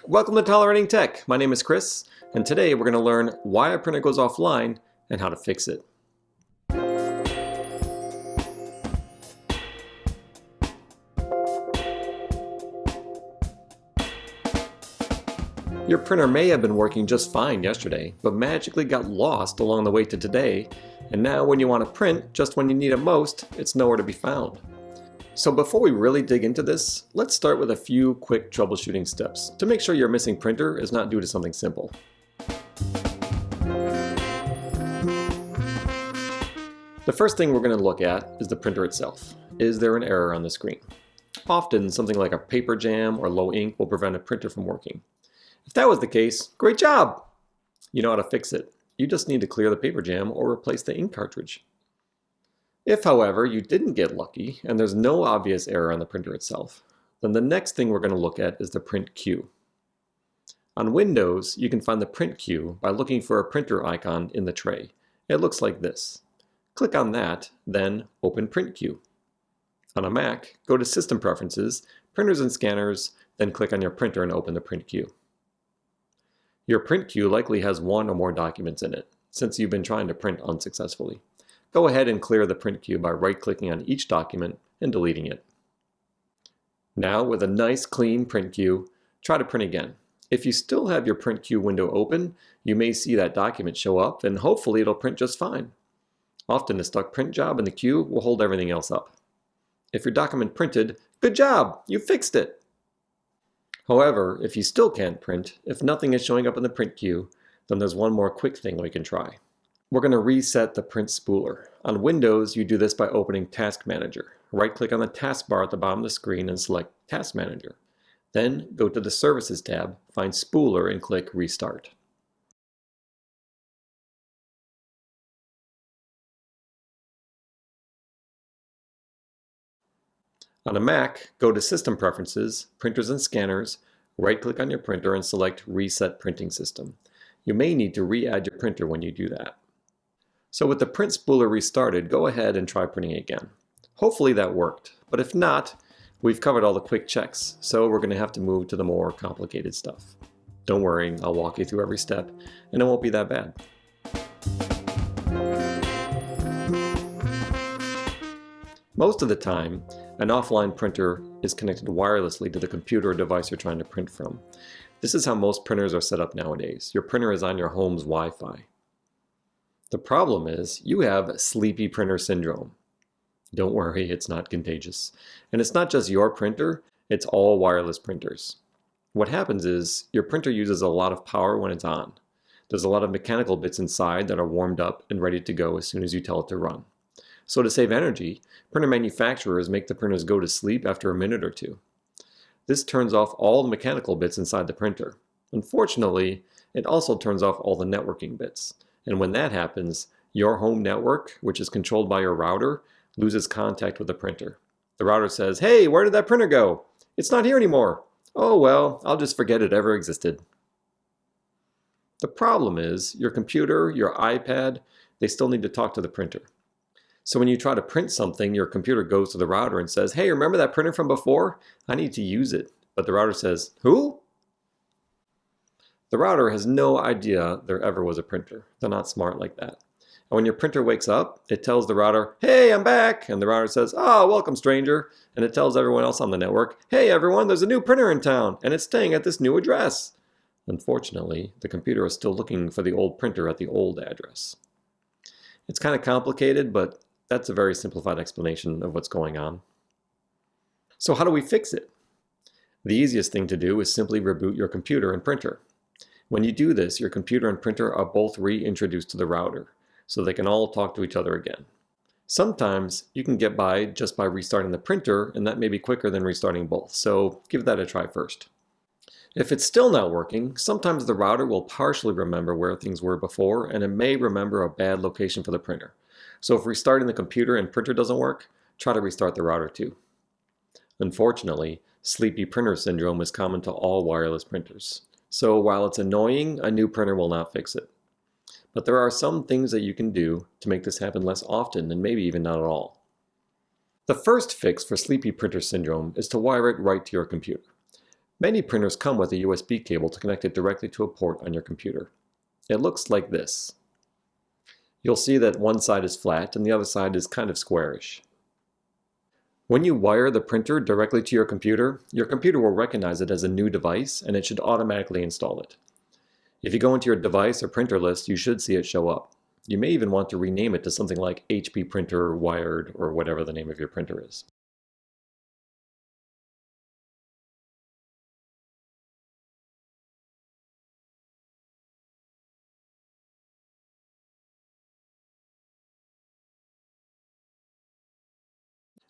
Welcome to Tolerating Tech. My name is Chris, and today we're going to learn why a printer goes offline and how to fix it. Your printer may have been working just fine yesterday, but magically got lost along the way to today, and now when you want to print just when you need it most, it's nowhere to be found. So before we really dig into this, let's start with a few quick troubleshooting steps to make sure your missing printer is not due to something simple. The first thing we're going to look at is the printer itself. Is there an error on the screen? Often something like a paper jam or low ink will prevent a printer from working. If that was the case, great job! You know how to fix it. You just need to clear the paper jam or replace the ink cartridge. If, however, you didn't get lucky and there's no obvious error on the printer itself, then the next thing we're going to look at is the print queue. On Windows, you can find the print queue by looking for a printer icon in the tray. It looks like this. Click on that, then open Print Queue. On a Mac, go to System Preferences, Printers and Scanners, then click on your printer and open the print queue. Your print queue likely has one or more documents in it, since you've been trying to print unsuccessfully. Go ahead and clear the print queue by right-clicking on each document and deleting it. Now, with a nice clean print queue, try to print again. If you still have your print queue window open, you may see that document show up and hopefully it'll print just fine. Often a stuck print job in the queue will hold everything else up. If your document printed, good job, you fixed it! However, if you still can't print, if nothing is showing up in the print queue, then there's one more quick thing we can try. We're going to reset the print spooler. On Windows, you do this by opening Task Manager. Right-click on the taskbar at the bottom of the screen and select Task Manager. Then go to the Services tab, find Spooler and click Restart. On a Mac, go to System Preferences, Printers and Scanners, right-click on your printer and select Reset Printing System. You may need to re-add your printer when you do that. So with the print spooler restarted, go ahead and try printing again. Hopefully that worked, but if not, we've covered all the quick checks, so we're going to have to move to the more complicated stuff. Don't worry, I'll walk you through every step, and it won't be that bad. Most of the time, an offline printer is connected wirelessly to the computer or device you're trying to print from. This is how most printers are set up nowadays. Your printer is on your home's Wi-Fi. The problem is, you have sleepy printer syndrome. Don't worry, it's not contagious. And it's not just your printer, it's all wireless printers. What happens is, your printer uses a lot of power when it's on. There's a lot of mechanical bits inside that are warmed up and ready to go as soon as you tell it to run. So to save energy, printer manufacturers make the printers go to sleep after a minute or two. This turns off all the mechanical bits inside the printer. Unfortunately, it also turns off all the networking bits. And when that happens, your home network, which is controlled by your router, loses contact with the printer. The router says, "Hey, where did that printer go? It's not here anymore. Oh well, I'll just forget it ever existed." The problem is, your computer, your iPad, they still need to talk to the printer. So when you try to print something, your computer goes to the router and says, "Hey, remember that printer from before? I need to use it." But the router says, "Who?" The router has no idea there ever was a printer. They're not smart like that. And when your printer wakes up, it tells the router, "Hey, I'm back." And the router says, "Oh, welcome, stranger." And it tells everyone else on the network, "Hey, everyone, there's a new printer in town, and it's staying at this new address." Unfortunately, the computer is still looking for the old printer at the old address. It's kind of complicated, but that's a very simplified explanation of what's going on. So how do we fix it? The easiest thing to do is simply reboot your computer and printer. When you do this, your computer and printer are both reintroduced to the router, so they can all talk to each other again. Sometimes you can get by just by restarting the printer, and that may be quicker than restarting both, so give that a try first. If it's still not working, sometimes the router will partially remember where things were before, and it may remember a bad location for the printer. So if restarting the computer and printer doesn't work, try to restart the router too. Unfortunately, sleepy printer syndrome is common to all wireless printers. So while it's annoying, a new printer will not fix it. But there are some things that you can do to make this happen less often and maybe even not at all. The first fix for sleepy printer syndrome is to wire it right to your computer. Many printers come with a USB cable to connect it directly to a port on your computer. It looks like this. You'll see that one side is flat and the other side is kind of squarish. When you wire the printer directly to your computer will recognize it as a new device and it should automatically install it. If you go into your device or printer list, you should see it show up. You may even want to rename it to something like HP printer wired or whatever the name of your printer is.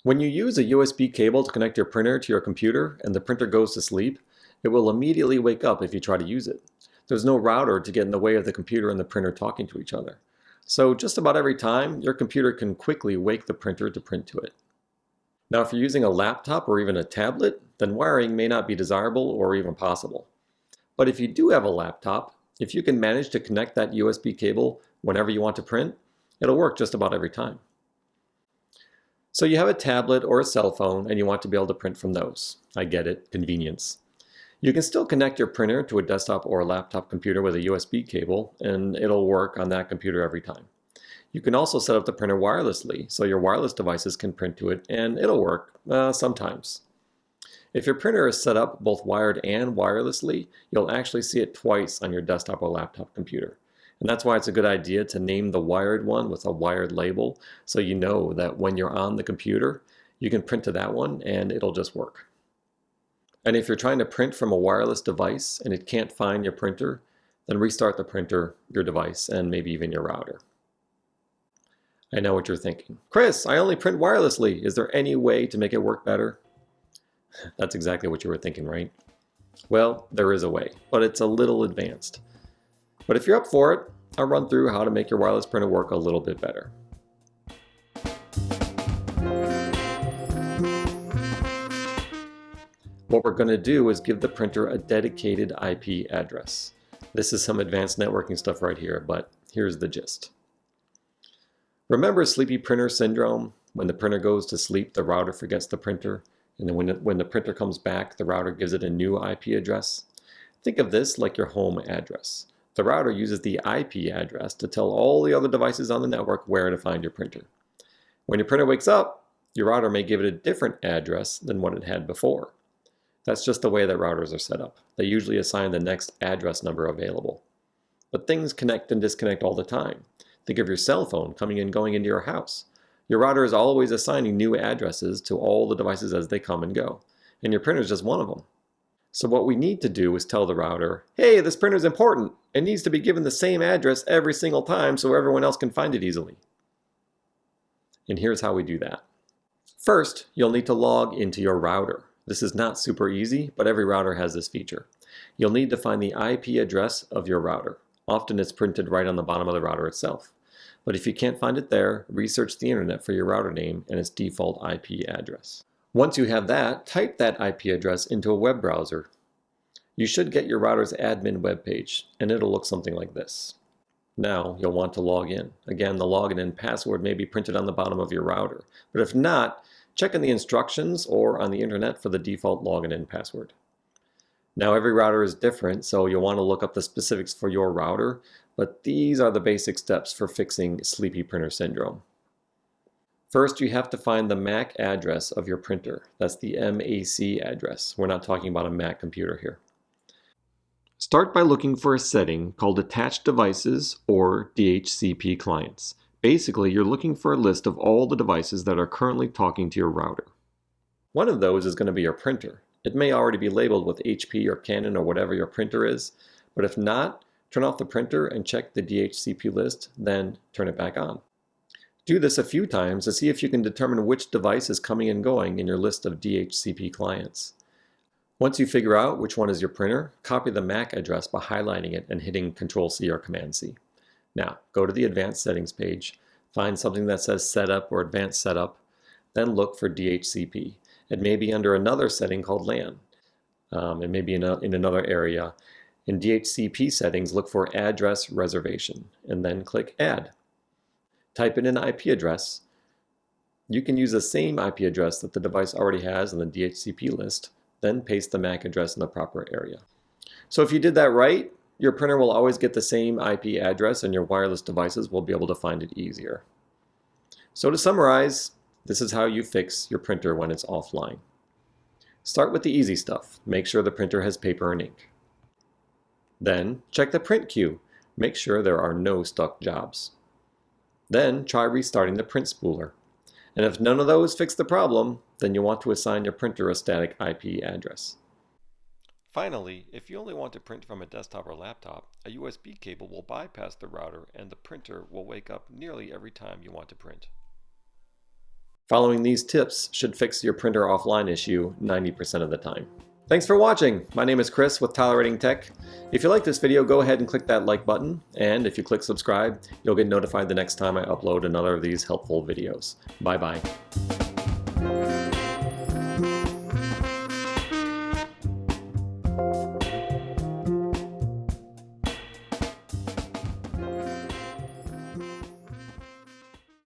When you use a USB cable to connect your printer to your computer and the printer goes to sleep, it will immediately wake up if you try to use it. There's no router to get in the way of the computer and the printer talking to each other. So just about every time, your computer can quickly wake the printer to print to it. Now, if you're using a laptop or even a tablet, then wiring may not be desirable or even possible. But if you do have a laptop, if you can manage to connect that USB cable whenever you want to print, it'll work just about every time. So you have a tablet or a cell phone and you want to be able to print from those. I get it, convenience. You can still connect your printer to a desktop or a laptop computer with a USB cable and it'll work on that computer every time. You can also set up the printer wirelessly so your wireless devices can print to it and it'll work sometimes. If your printer is set up both wired and wirelessly, you'll actually see it twice on your desktop or laptop computer. And that's why it's a good idea to name the wired one with a wired label so you know that when you're on the computer, you can print to that one and it'll just work. And if you're trying to print from a wireless device and it can't find your printer, then restart the printer, your device, and maybe even your router. I know what you're thinking. Chris, I only print wirelessly. Is there any way to make it work better? That's exactly what you were thinking, right? Well, there is a way, but it's a little advanced. But if you're up for it, I'll run through how to make your wireless printer work a little bit better. What we're going to do is give the printer a dedicated IP address. This is some advanced networking stuff right here, but here's the gist. Remember sleepy printer syndrome? When the printer goes to sleep, the router forgets the printer, and then when the printer comes back, the router gives it a new IP address. Think of this like your home address. The router uses the IP address to tell all the other devices on the network where to find your printer. When your printer wakes up, your router may give it a different address than what it had before. That's just the way that routers are set up. They usually assign the next address number available. But things connect and disconnect all the time. Think of your cell phone coming and going into your house. Your router is always assigning new addresses to all the devices as they come and go. And your printer is just one of them. So what we need to do is tell the router, hey, this printer is important. It needs to be given the same address every single time so everyone else can find it easily. And here's how we do that. First, you'll need to log into your router. This is not super easy, but every router has this feature. You'll need to find the IP address of your router. Often it's printed right on the bottom of the router itself. But if you can't find it there, research the internet for your router name and its default IP address. Once you have that, type that IP address into a web browser. You should get your router's admin web page, and it'll look something like this. Now you'll want to log in. Again, the login and password may be printed on the bottom of your router, but if not, check in the instructions or on the internet for the default login and password. Now every router is different, so you'll want to look up the specifics for your router, but these are the basic steps for fixing sleepy printer syndrome. First, you have to find the MAC address of your printer. That's the MAC address. We're not talking about a Mac computer here. Start by looking for a setting called Attached Devices or DHCP Clients. Basically, you're looking for a list of all the devices that are currently talking to your router. One of those is going to be your printer. It may already be labeled with HP or Canon or whatever your printer is, but if not, turn off the printer and check the DHCP list, then turn it back on. Do this a few times to see if you can determine which device is coming and going in your list of DHCP clients. Once you figure out which one is your printer, copy the MAC address by highlighting it and hitting Ctrl-C or Command-C. Now, go to the Advanced Settings page, find something that says Setup or Advanced Setup, then look for DHCP. It may be under another setting called LAN. It may be in another area. In DHCP settings, look for Address Reservation, and then click Add. Type in an IP address. You can use the same IP address that the device already has on the DHCP list, then paste the MAC address in the proper area. So if you did that right, your printer will always get the same IP address and your wireless devices will be able to find it easier. So to summarize, this is how you fix your printer when it's offline. Start with the easy stuff. Make sure the printer has paper and ink. Then check the print queue. Make sure there are no stuck jobs. Then try restarting the print spooler. And if none of those fix the problem, then you want to assign your printer a static IP address. Finally, if you only want to print from a desktop or laptop, a USB cable will bypass the router and the printer will wake up nearly every time you want to print. Following these tips should fix your printer offline issue 90% of the time. Thanks for watching. My name is Chris with Tolerating Tech. If you like this video, go ahead and click that like button, and if you click subscribe, you'll get notified the next time I upload another of these helpful videos. Bye-bye.